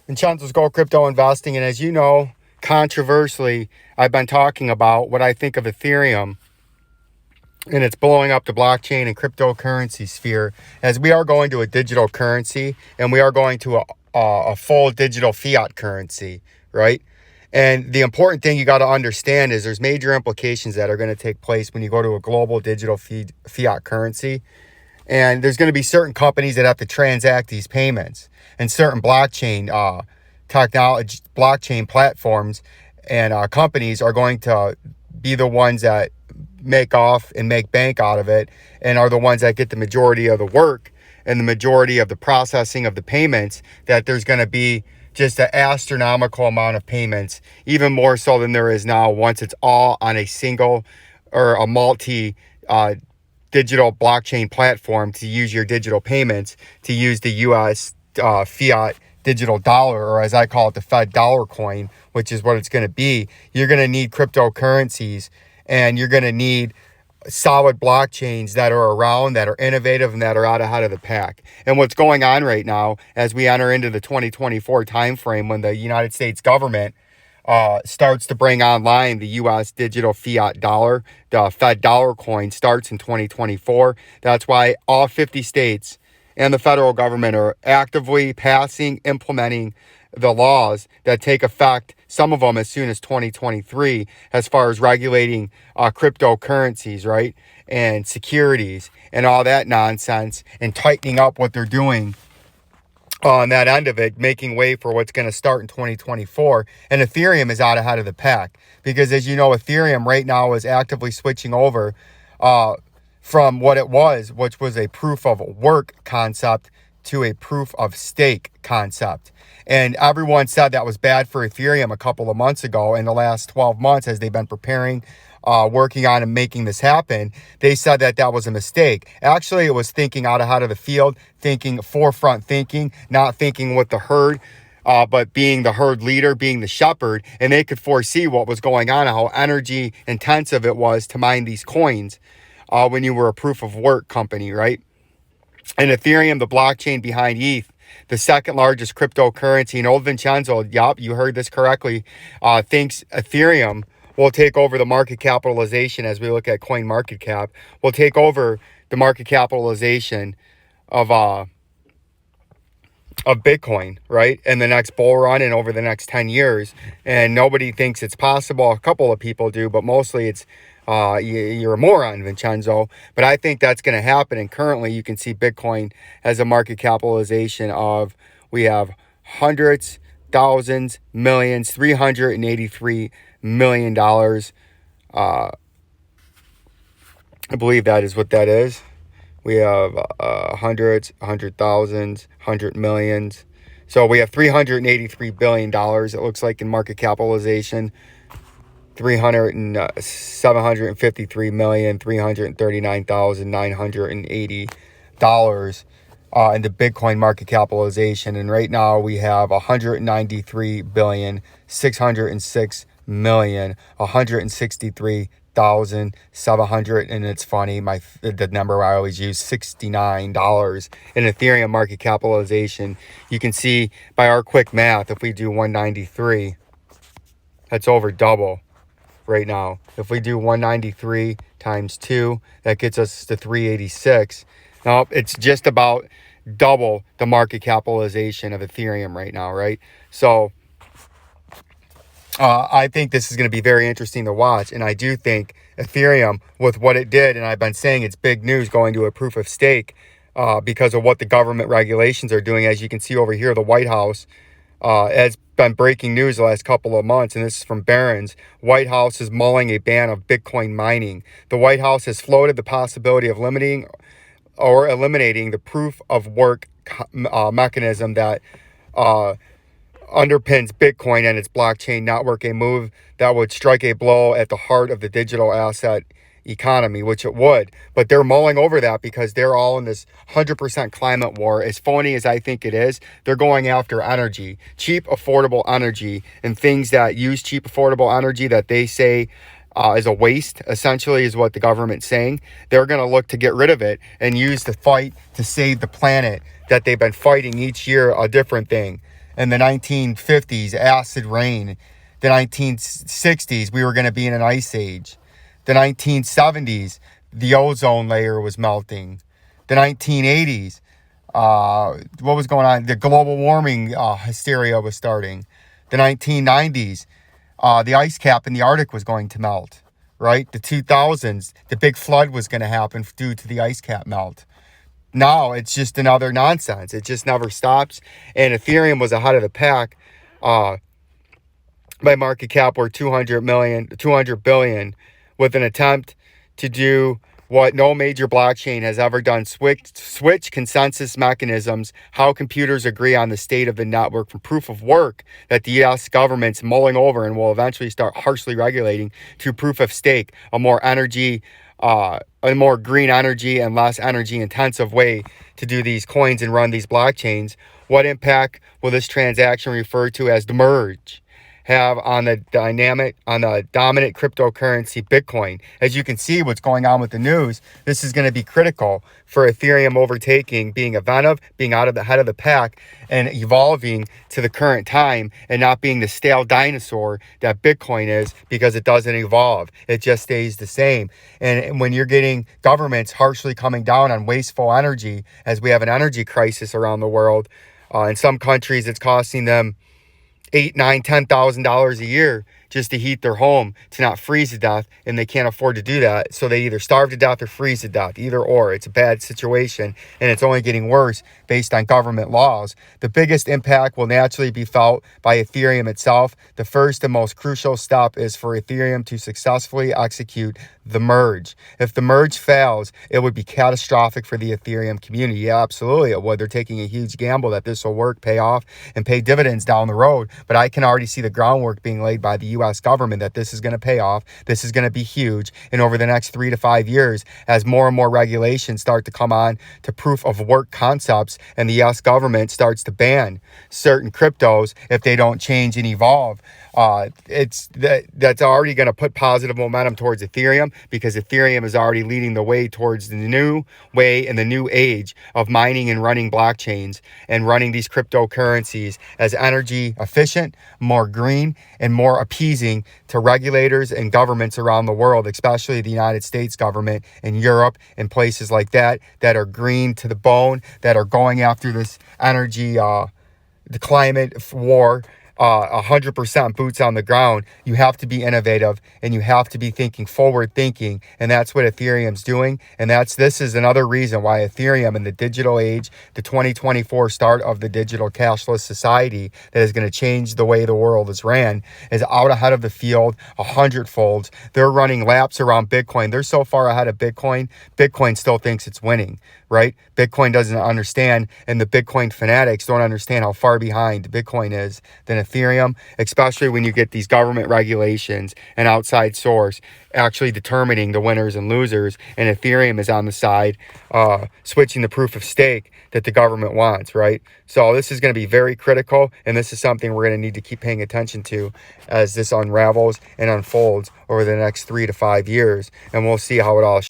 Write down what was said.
Vincenzo's Gold Crypto Investing. And as you know, controversially, I've been talking about what I think of Ethereum, and it's blowing up the blockchain and cryptocurrency sphere as we are going to a digital currency, and we are going to a full digital fiat currency, right? And the important thing you got to understand is there's major implications that are going to take place when you go to a global digital fiat currency. And there's going to be certain companies that have to transact these payments, and certain blockchain technology, blockchain platforms and companies are going to be the ones that make off and make bank out of it, and are the ones that get the majority of the work and the majority of the processing of the payments. That there's going to be just an astronomical amount of payments, even more so than there is now, once it's all on a single or a multi digital blockchain platform to use your digital payments, to use the US fiat digital dollar, or as I call it, the Fed dollar coin, which is what it's going to be. You're going to need cryptocurrencies, and you're going to need solid blockchains that are around, that are innovative, and that are out ahead of the pack. And what's going on right now as we enter into the 2024 timeframe, when the United States government starts to bring online the U.S. digital fiat dollar, the Fed dollar coin starts in 2024. That's why all 50 states and the federal government are actively passing, implementing the laws that take effect, some of them as soon as 2023, as far as regulating cryptocurrencies, right? And securities and all that nonsense, and tightening up what they're doing on that end of it, making way for what's going to start in 2024. And Ethereum is out ahead of the pack because, as you know, Ethereum right now is actively switching over from what it was, which was a proof of work concept, to a proof of stake concept. And everyone said that was bad for Ethereum a couple of months ago. In the last 12 months, as they've been preparing, working on and making this happen, they said that that was a mistake. Actually, it was thinking out ahead of the field, thinking forefront thinking, not thinking with the herd, but being the herd leader, being the shepherd. And they could foresee what was going on and how energy intensive it was to mine these coins when you were a proof of work company, right? And Ethereum, the blockchain behind ETH, the second largest cryptocurrency, and old Vincenzo, yup, you heard this correctly, thinks Ethereum will take over the market capitalization. As we look at coin market cap, will take over the market capitalization of Bitcoin, right? In the next bull run and over the next 10 years. And nobody thinks it's possible. A couple of people do, but mostly it's you're a moron, Vincenzo. But I think that's going to happen. And currently you can see Bitcoin has a market capitalization of, we have hundreds, thousands, millions, $383 million. I believe that is what that is. We have hundreds, 100,000s, 100 millions. So we have $383 billion, it looks like, in market capitalization. 753,339,980 dollars in the Bitcoin market capitalization. And right now we have 193,606,163,700, and it's funny, the number I always use, $69 in Ethereum market capitalization. You can see by our quick math, if we do 193, that's over double right now. If we do 193 times 2, that gets us to 386. Now it's just about double the market capitalization of Ethereum right now, right? So I think this is going to be very interesting to watch. And I do think Ethereum, with what it did, and I've been saying it's big news going to a proof of stake because of what the government regulations are doing. As you can see over here, the White House has been breaking news the last couple of months, and this is from Barron's. White House is mulling a ban of Bitcoin mining. The White House has floated the possibility of limiting or eliminating the proof of work mechanism that underpins Bitcoin and its blockchain network, a move that would strike a blow at the heart of the digital asset economy, which it would. But they're mulling over that because they're all in this 100% climate war. As phony as I think it is, they're going after energy, cheap, affordable energy, and things that use cheap, affordable energy that they say is a waste, essentially, is what the government's saying. They're going to look to get rid of it and use the fight to save the planet that they've been fighting each year, a different thing. In the 1950s, acid rain. The 1960s, we were going to be in an ice age. The 1970s, the ozone layer was melting. The 1980s, what was going on? The global warming hysteria was starting. The 1990s, the ice cap in the Arctic was going to melt, right? The 2000s, the big flood was going to happen due to the ice cap melt. Now it's just another nonsense. It just never stops. And Ethereum was ahead of the pack. By market cap worth 200 billion, with an attempt to do what no major blockchain has ever done: switch consensus mechanisms, how computers agree on the state of the network, from proof of work that the US government's mulling over and will eventually start harshly regulating, to proof of stake, a more green energy and less energy intensive way to do these coins and run these blockchains. What impact will this transaction, referred to as the merge, have on the dominant cryptocurrency Bitcoin? As you can see, what's going on with the news, this is going to be critical for Ethereum overtaking, being inventive, being out of the head of the pack, and evolving to the current time, and not being the stale dinosaur that Bitcoin is, because it doesn't evolve. It just stays the same. And when you're getting governments harshly coming down on wasteful energy, as we have an energy crisis around the world, in some countries it's costing them $8,000, $9,000, $10,000 a year just to heat their home, to not freeze to death, and they can't afford to do that. So they either starve to death or freeze to death, either or. It's a bad situation, and it's only getting worse based on government laws. The biggest impact will naturally be felt by Ethereum itself. The first and most crucial step is for Ethereum to successfully execute the merge. If the merge fails, it would be catastrophic for the Ethereum community. Yeah, absolutely it would. They're taking a huge gamble that this will work, pay off, and pay dividends down the road. But I can already see the groundwork being laid by the US government that this is going to pay off. This is going to be huge. And over the next 3 to 5 years, as more and more regulations start to come on to proof of work concepts, and the US government starts to ban certain cryptos if they don't change and evolve, that's already going to put positive momentum towards Ethereum, because Ethereum is already leading the way towards the new way and the new age of mining and running blockchains and running these cryptocurrencies as energy efficient, more green, and more appeasing to regulators and governments around the world, especially the United States government and Europe and places like that are green to the bone, that are going after this energy, the climate war, 100% boots on the ground. You have to be innovative, and you have to be thinking forward thinking, and that's what Ethereum's doing. And this is another reason why Ethereum, in the digital age, the 2024 start of the digital cashless society that is going to change the way the world is ran, is out ahead of the field 100-fold. They're running laps around Bitcoin. They're so far ahead of Bitcoin still thinks it's winning, right? Bitcoin doesn't understand, and the Bitcoin fanatics don't understand how far behind Bitcoin is than Ethereum, especially when you get these government regulations and outside source actually determining the winners and losers, and Ethereum is on the side switching the proof of stake that the government wants, right? So this is going to be very critical, and this is something we're going to need to keep paying attention to as this unravels and unfolds over the next 3 to 5 years, and we'll see how it all